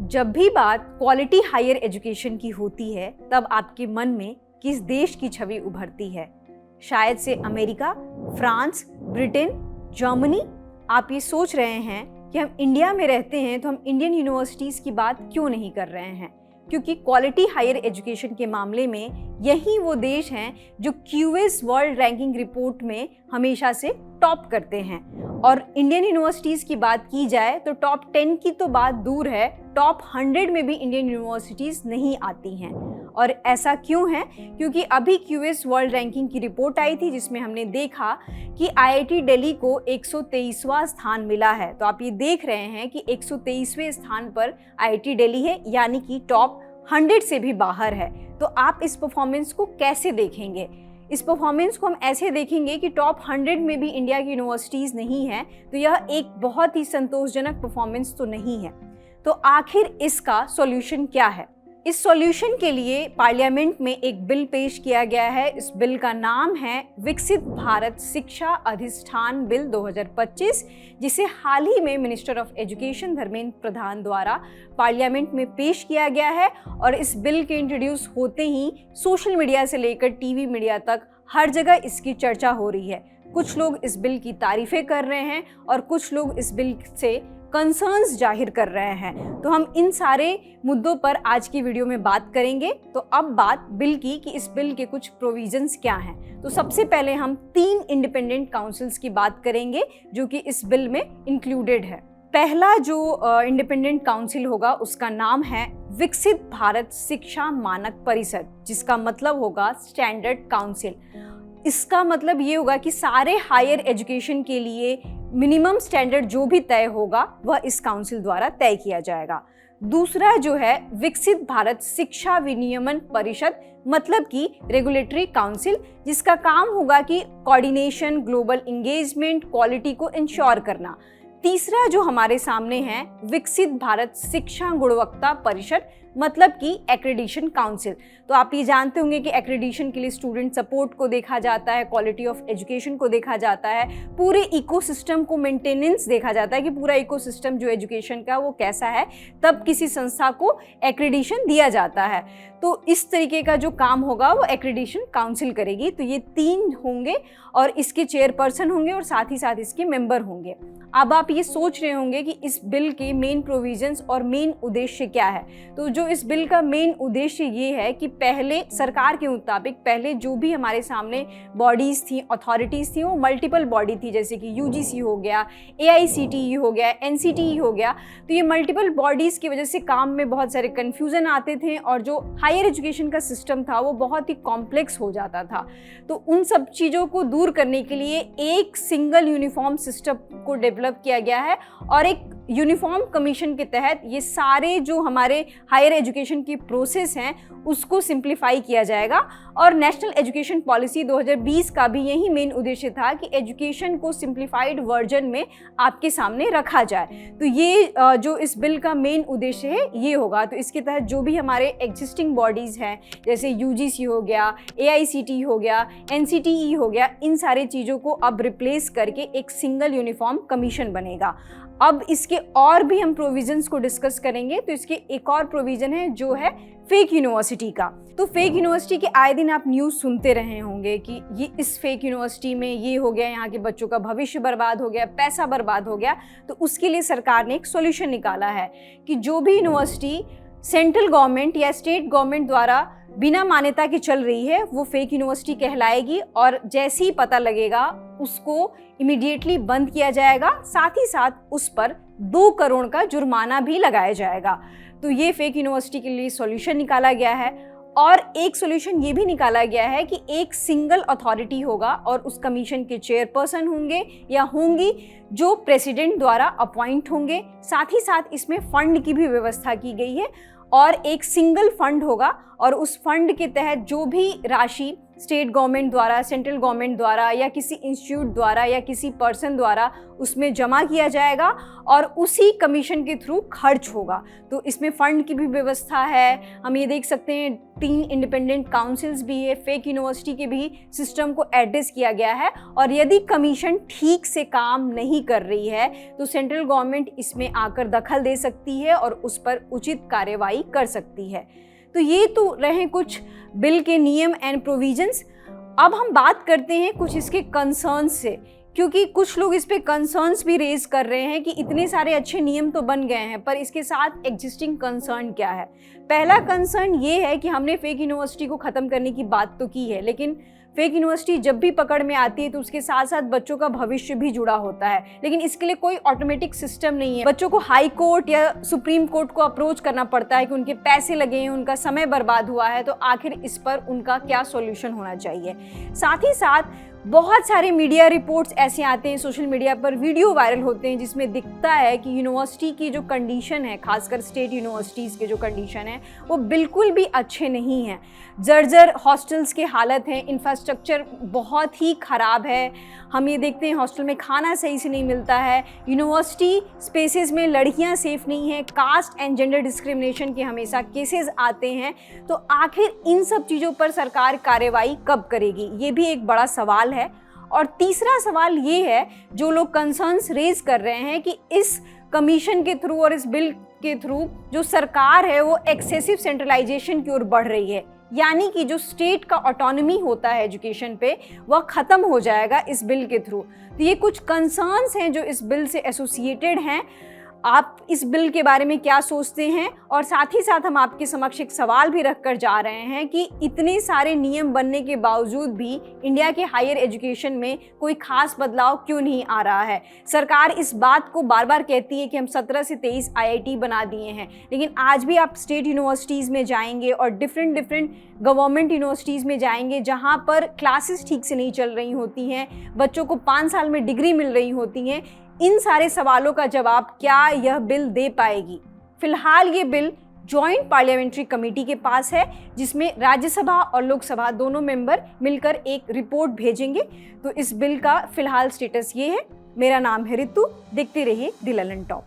जब भी बात क्वालिटी हायर एजुकेशन की होती है तब आपके मन में किस देश की छवि उभरती है? शायद से अमेरिका, फ्रांस, ब्रिटेन, जर्मनी। आप ये सोच रहे हैं कि हम इंडिया में रहते हैं तो हम इंडियन यूनिवर्सिटीज़ की बात क्यों नहीं कर रहे हैं, क्योंकि क्वालिटी हायर एजुकेशन के मामले में यही वो देश हैं जो QS वर्ल्ड रैंकिंग रिपोर्ट में हमेशा से टॉप करते हैं। और इंडियन यूनिवर्सिटीज़ की बात की जाए तो टॉप 10 की तो बात दूर है, टॉप 100 में भी इंडियन यूनिवर्सिटीज़ नहीं आती हैं। और ऐसा क्यों है? क्योंकि अभी QS वर्ल्ड रैंकिंग की रिपोर्ट आई थी जिसमें हमने देखा कि IIT दिल्ली को 123वां स्थान मिला है। तो आप ये देख रहे हैं कि 123वें स्थान पर IIT दिल्ली है, यानी कि टॉप 100 से भी बाहर है। तो आप इस परफॉर्मेंस को कैसे देखेंगे? इस परफॉर्मेंस को हम ऐसे देखेंगे कि टॉप 100 में भी इंडिया की यूनिवर्सिटीज़ नहीं हैं, तो यह एक बहुत ही संतोषजनक परफॉर्मेंस तो नहीं है। तो आखिर इसका सॉल्यूशन क्या है? इस सॉल्यूशन के लिए पार्लियामेंट में एक बिल पेश किया गया है। इस बिल का नाम है विकसित भारत शिक्षा अधिष्ठान बिल 2025, जिसे हाल ही में minister of education Dharmendra Pradhan द्वारा पार्लियामेंट में पेश किया गया है। और इस बिल के इंट्रोड्यूस होते ही सोशल मीडिया से लेकर टीवी मीडिया तक हर जगह इसकी चर्चा हो रही है। कुछ लोग इस बिल की तारीफें कर रहे हैं और कुछ लोग इस बिल से कंसर्न्स जाहिर कर रहे हैं। तो हम इन सारे मुद्दों पर आज की वीडियो में बात करेंगे। तो अब बात बिल की कि इस बिल के कुछ प्रोविजंस क्या हैं। तो सबसे पहले हम 3 इंडिपेंडेंट काउंसिल्स की बात करेंगे जो कि इस बिल में इंक्लूडेड है। पहला जो इंडिपेंडेंट काउंसिल होगा उसका नाम है विकसित भारत शिक्षा मानक परिषद, जिसका मतलब होगा स्टैंडर्ड काउंसिल। इसका मतलब ये होगा कि सारे हायर एजुकेशन के लिए मिनिमम स्टैंडर्ड जो भी तय होगा वह इस काउंसिल द्वारा तय किया जाएगा। दूसरा जो है विकसित भारत शिक्षा विनियमन परिषद, मतलब कि रेगुलेटरी काउंसिल, जिसका काम होगा कि कोऑर्डिनेशन, ग्लोबल इंगेजमेंट, क्वालिटी को इंश्योर करना। तीसरा जो हमारे सामने है विकसित भारत शिक्षा गुणवत्ता परिषद, मतलब कि एक्रेडिशन काउंसिल। तो आप ये जानते होंगे कि एक्रेडिशन के लिए स्टूडेंट सपोर्ट को देखा जाता है, क्वालिटी ऑफ एजुकेशन को देखा जाता है, पूरे इकोसिस्टम को मेंटेनेंस देखा जाता है कि पूरा इकोसिस्टम जो एजुकेशन का वो कैसा है, तब किसी संस्था को एक्रेडिशन दिया जाता है। तो इस तरीके का जो काम होगा वो एक्रेडिशन काउंसिल करेगी। तो ये 3 होंगे और इसके चेयरपर्सन होंगे और साथ ही साथ इसके मेंबर होंगे। अब आप ये सोच रहे होंगे कि इस बिल के मेन प्रोविजंस और मेन उद्देश्य क्या है। तो जो इस बिल का मेन उद्देश्य ये है कि पहले सरकार के मुताबिक पहले जो भी हमारे सामने बॉडीज़ थी, अथॉरिटीज़ थी, वो मल्टीपल बॉडी थी, जैसे कि UGC हो गया, AICTE हो गया, NCTE हो गया। तो ये मल्टीपल बॉडीज़ की वजह से काम में बहुत सारे कन्फ्यूज़न आते थे और जो हायर एजुकेशन का सिस्टम था वो बहुत ही कॉम्प्लेक्स हो जाता था। तो उन सब चीज़ों को दूर करने के लिए एक सिंगल यूनिफॉर्म सिस्टम को डेवलप किया गया है और एक यूनिफॉर्म कमीशन के तहत ये सारे जो हमारे हायर एजुकेशन की प्रोसेस हैं उसको सिंप्लीफाई किया जाएगा। और नेशनल एजुकेशन पॉलिसी 2020 का भी यही मेन उद्देश्य था कि एजुकेशन को सिंप्लीफाइड वर्जन में आपके सामने रखा जाए। तो ये जो इस बिल का मेन उद्देश्य है ये होगा। तो इसके तहत जो भी हमारे एग्जिस्टिंग बॉडीज़ हैं, जैसे UGC हो गया, AICTE हो गया, NCTE हो गया, इन सारी चीज़ों को अब रिप्लेस करके एक सिंगल यूनिफॉर्म कमीशन बनेगा। अब इसके और भी हम प्रोविजंस को डिस्कस करेंगे। तो इसके एक और प्रोविजन है जो है फेक यूनिवर्सिटी का। तो फेक यूनिवर्सिटी के आए दिन आप न्यूज़ सुनते रहे होंगे कि ये इस फेक यूनिवर्सिटी में ये हो गया, यहाँ के बच्चों का भविष्य बर्बाद हो गया, पैसा बर्बाद हो गया। तो उसके लिए सरकार ने एक सॉल्यूशन निकाला है कि जो भी यूनिवर्सिटी सेंट्रल गवर्नमेंट या स्टेट गवर्नमेंट द्वारा बिना मान्यता के चल रही है वो फेक यूनिवर्सिटी कहलाएगी और जैसे ही पता लगेगा उसको इमीडिएटली बंद किया जाएगा। साथ ही साथ उस पर 2 करोड़ का जुर्माना भी लगाया जाएगा। तो ये फेक यूनिवर्सिटी के लिए सॉल्यूशन निकाला गया है। और एक सॉल्यूशन ये भी निकाला गया है कि एक सिंगल अथॉरिटी होगा और उस कमीशन के चेयरपर्सन होंगे या होंगी जो प्रेसिडेंट द्वारा अपॉइंट होंगे। साथ ही साथ इसमें फंड की भी व्यवस्था की गई है और एक सिंगल फंड होगा और उस फंड के तहत जो भी राशि स्टेट गवर्नमेंट द्वारा, सेंट्रल गवर्नमेंट द्वारा या किसी इंस्टीट्यूट द्वारा या किसी पर्सन द्वारा उसमें जमा किया जाएगा और उसी कमीशन के थ्रू खर्च होगा। तो इसमें फ़ंड की भी व्यवस्था है। हम ये देख सकते हैं 3 इंडिपेंडेंट काउंसिल्स भी है, फेक यूनिवर्सिटी के भी सिस्टम को एड्रेस किया गया है। और यदि कमीशन ठीक से काम नहीं कर रही है तो सेंट्रल गवर्नमेंट इसमें आकर दखल दे सकती है और उस पर उचित कार्रवाई कर सकती है। तो ये तो रहे कुछ बिल के नियम एंड प्रोविजंस। अब हम बात करते हैं कुछ इसके कंसर्न्स से, क्योंकि कुछ लोग इस पे कंसर्न्स भी रेज कर रहे हैं कि इतने सारे अच्छे नियम तो बन गए हैं पर इसके साथ एग्जिस्टिंग कंसर्न क्या है। पहला कंसर्न ये है कि हमने फेक यूनिवर्सिटी को ख़त्म करने की बात तो की है, लेकिन फेक यूनिवर्सिटी जब भी पकड़ में आती है तो उसके साथ साथ बच्चों का भविष्य भी जुड़ा होता है। लेकिन इसके लिए कोई ऑटोमेटिक सिस्टम नहीं है। बच्चों को हाई कोर्ट या सुप्रीम कोर्ट को अप्रोच करना पड़ता है कि उनके पैसे लगे हैं, उनका समय बर्बाद हुआ है, तो आखिर इस पर उनका क्या सॉल्यूशन होना चाहिए। साथ ही साथ बहुत सारे मीडिया रिपोर्ट्स ऐसे आते हैं, सोशल मीडिया पर वीडियो वायरल होते हैं जिसमें दिखता है कि यूनिवर्सिटी की जो कंडीशन है, खासकर स्टेट यूनिवर्सिटीज़ के जो कंडीशन है वो बिल्कुल भी अच्छे नहीं हैं। जर्जर हॉस्टल्स की हालत है, इंफ्रास्ट्रक्चर बहुत ही ख़राब है। हम ये देखते हैं हॉस्टल में खाना सही से नहीं मिलता है, यूनिवर्सिटी स्पेसेस में लड़कियां सेफ़ नहीं हैं, कास्ट एंड जेंडर डिस्क्रिमिनेशन के हमेशा केसेस आते हैं। तो आखिर इन सब चीज़ों पर सरकार कार्रवाई कब करेगी, ये भी एक बड़ा सवाल है। और तीसरा सवाल ये है, जो लोग कंसर्न्स रेज कर रहे हैं कि इस कमीशन के थ्रू और इस बिल के थ्रू जो सरकार है वो एक्सेसिव सेंट्रलाइजेशन की ओर बढ़ रही है, यानी कि जो स्टेट का ऑटोनॉमी होता है एजुकेशन पे वह ख़त्म हो जाएगा इस बिल के थ्रू। तो ये कुछ कंसर्न्स हैं जो इस बिल से एसोसिएटेड हैं। आप इस बिल के बारे में क्या सोचते हैं? और साथ ही साथ हम आपके समक्ष एक सवाल भी रख कर जा रहे हैं कि इतने सारे नियम बनने के बावजूद भी इंडिया के हायर एजुकेशन में कोई खास बदलाव क्यों नहीं आ रहा है। सरकार इस बात को बार बार कहती है कि हम 17 से 23 IIT बना दिए हैं, लेकिन आज भी आप स्टेट यूनिवर्सिटीज़ में जाएंगे और डिफरेंट गवर्नमेंट यूनिवर्सिटीज़ में जाएंगे जहाँ पर क्लासेस ठीक से नहीं चल रही होती हैं, बच्चों को 5 साल में डिग्री मिल रही होती हैं। इन सारे सवालों का जवाब क्या यह बिल दे पाएगी? फिलहाल ये बिल जॉइंट पार्लियामेंट्री कमेटी के पास है, जिसमें राज्यसभा और लोकसभा दोनों मेंबर मिलकर एक रिपोर्ट भेजेंगे। तो इस बिल का फिलहाल स्टेटस ये है। मेरा नाम है रितु, देखते रहिए द ललन टॉप।